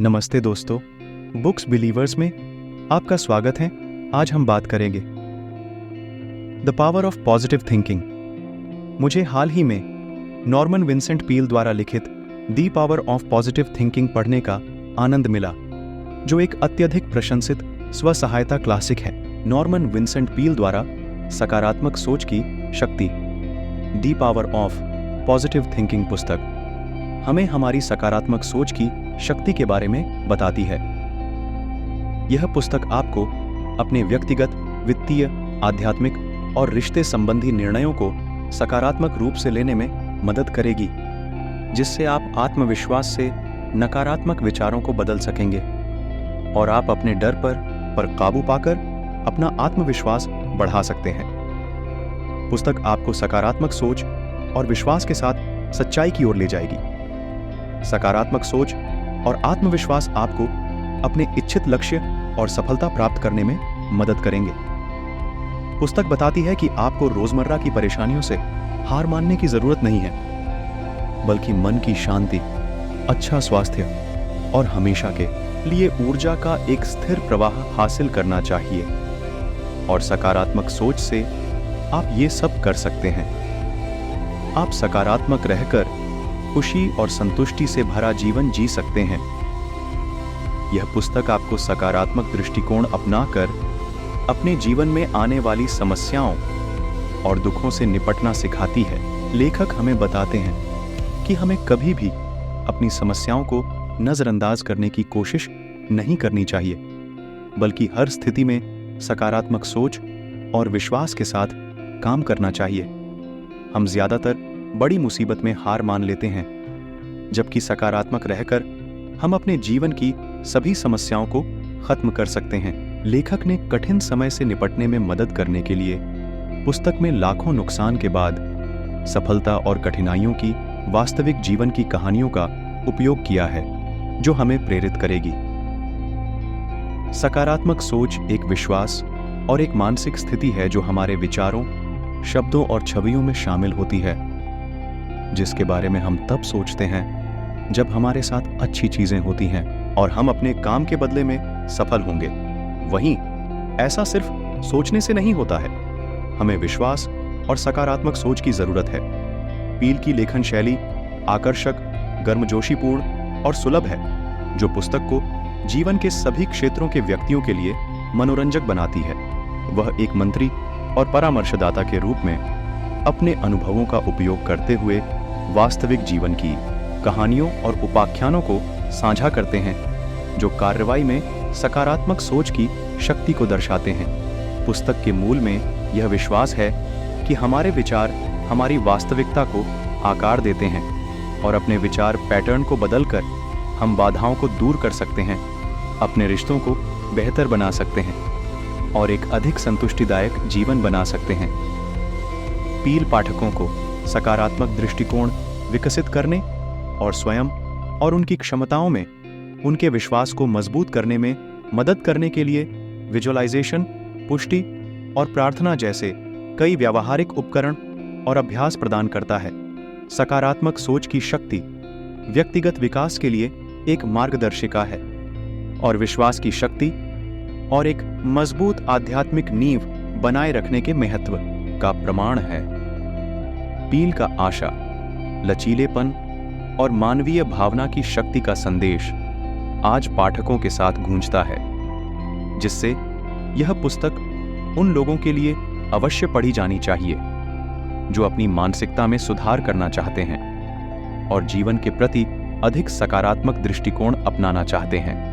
नमस्ते दोस्तों, books believers में आपका स्वागत है। आज हम बात करेंगे the power of positive thinking. मुझे हाल ही में नॉर्मन विंसेंट पील द्वारा लिखित the power of positive thinking पढ़ने का आनंद मिला, जो एक अत्यधिक प्रशंसित स्व सहायता क्लासिक है। नॉर्मन विंसेंट पील द्वारा सकारात्मक सोच की शक्ति, the power of positive thinking पुस्तक हमें हमारी सकारात्मक सोच की शक्ति के बारे में बताती है। यह पुस्तक आपको अपने व्यक्तिगत, वित्तीय, आध्यात्मिक और रिश्ते संबंधी निर्णयों को सकारात्मक रूप से लेने में मदद करेगी, जिससे आप आत्मविश्वास से नकारात्मक विचारों को बदल सकेंगे और आप अपने डर पर काबू पाकर अपना आत्मविश्वास बढ़ा सकते हैं। पुस्तक आपको सकारात्मक सोच और विश्वास के साथ सच्चाई की ओर ले जाएगी। सकारात्मक सोच और आत्मविश्वास आपको अपने इच्छित लक्ष्य और सफलता प्राप्त करने में मदद करेंगे। पुस्तक बताती है कि आपको रोजमर्रा की परेशानियों से हार मानने की जरूरत नहीं है, बल्कि मन की शांति, अच्छा स्वास्थ्य और हमेशा के लिए ऊर्जा का एक स्थिर प्रवाह हासिल करना चाहिए। और सकारात्मक सोच से आप ये सब कर सकते हैं। आप सकारात्मक रहकर खुशी और संतुष्टि से भरा जीवन जी सकते हैं। यह पुस्तक आपको सकारात्मक दृष्टिकोण अपनाकर अपने जीवन में आने वाली समस्याओं और दुखों से निपटना सिखाती है। लेखक हमें बताते हैं कि हमें कभी भी अपनी समस्याओं को नजरअंदाज करने की कोशिश नहीं करनी चाहिए, बल्कि हर स्थिति में सकारात्मक सोच और विश्वास के साथ काम करना चाहिए। हम ज्यादातर बड़ी मुसीबत में हार मान लेते हैं, जबकि सकारात्मक रहकर हम अपने जीवन की सभी समस्याओं को खत्म कर सकते हैं। लेखक ने कठिन समय से निपटने में मदद करने के लिए पुस्तक में लाखों नुकसान के बाद सफलता और कठिनाइयों की वास्तविक जीवन की कहानियों का उपयोग किया है, जो हमें प्रेरित करेगी। सकारात्मक सोच एक विश्वास और एक मानसिक स्थिति है जो हमारे विचारों, शब्दों और छवियों में शामिल होती है, जिसके बारे में हम तब सोचते हैं जब हमारे साथ अच्छी चीजें होती हैं और हम अपने काम के बदले में सफल होंगे। वहीं ऐसा सिर्फ सोचने से नहीं होता है, हमें विश्वास और सकारात्मक सोच की जरूरत है। पील की लेखन शैली आकर्षक, गर्मजोशीपूर्ण और सुलभ है, जो पुस्तक को जीवन के सभी क्षेत्रों के व्यक्तियों के लिए मनोरंजक बनाती है। वह एक मंत्री और परामर्शदाता के रूप में अपने अनुभवों का उपयोग करते हुए वास्तविक जीवन की कहानियों और उपाख्यानों को साझा करते हैं, जो कार्रवाई में सकारात्मक सोच की शक्ति को दर्शाते हैं। पुस्तक के मूल में यह विश्वास है कि हमारे विचार हमारी वास्तविकता को आकार देते हैं और अपने विचार पैटर्न को बदलकर हम बाधाओं को दूर कर सकते हैं, अपने रिश्तों को बेहतर बना सकते हैं और एक अधिक संतुष्टिदायक जीवन बना सकते हैं। पील पाठकों को सकारात्मक दृष्टिकोण विकसित करने और स्वयं और उनकी क्षमताओं में उनके विश्वास को मजबूत करने में मदद करने के लिए विजुअलाइजेशन, पुष्टि और प्रार्थना जैसे कई व्यावहारिक उपकरण और अभ्यास प्रदान करता है। सकारात्मक सोच की शक्ति व्यक्तिगत विकास के लिए एक मार्गदर्शिका है और विश्वास की शक्ति और एक मजबूत आध्यात्मिक नींव बनाए रखने के महत्व का प्रमाण है। पील का आशा, लचीलेपन और मानवीय भावना की शक्ति का संदेश आज पाठकों के साथ गूंजता है, जिससे यह पुस्तक उन लोगों के लिए अवश्य पढ़ी जानी चाहिए जो अपनी मानसिकता में सुधार करना चाहते हैं और जीवन के प्रति अधिक सकारात्मक दृष्टिकोण अपनाना चाहते हैं।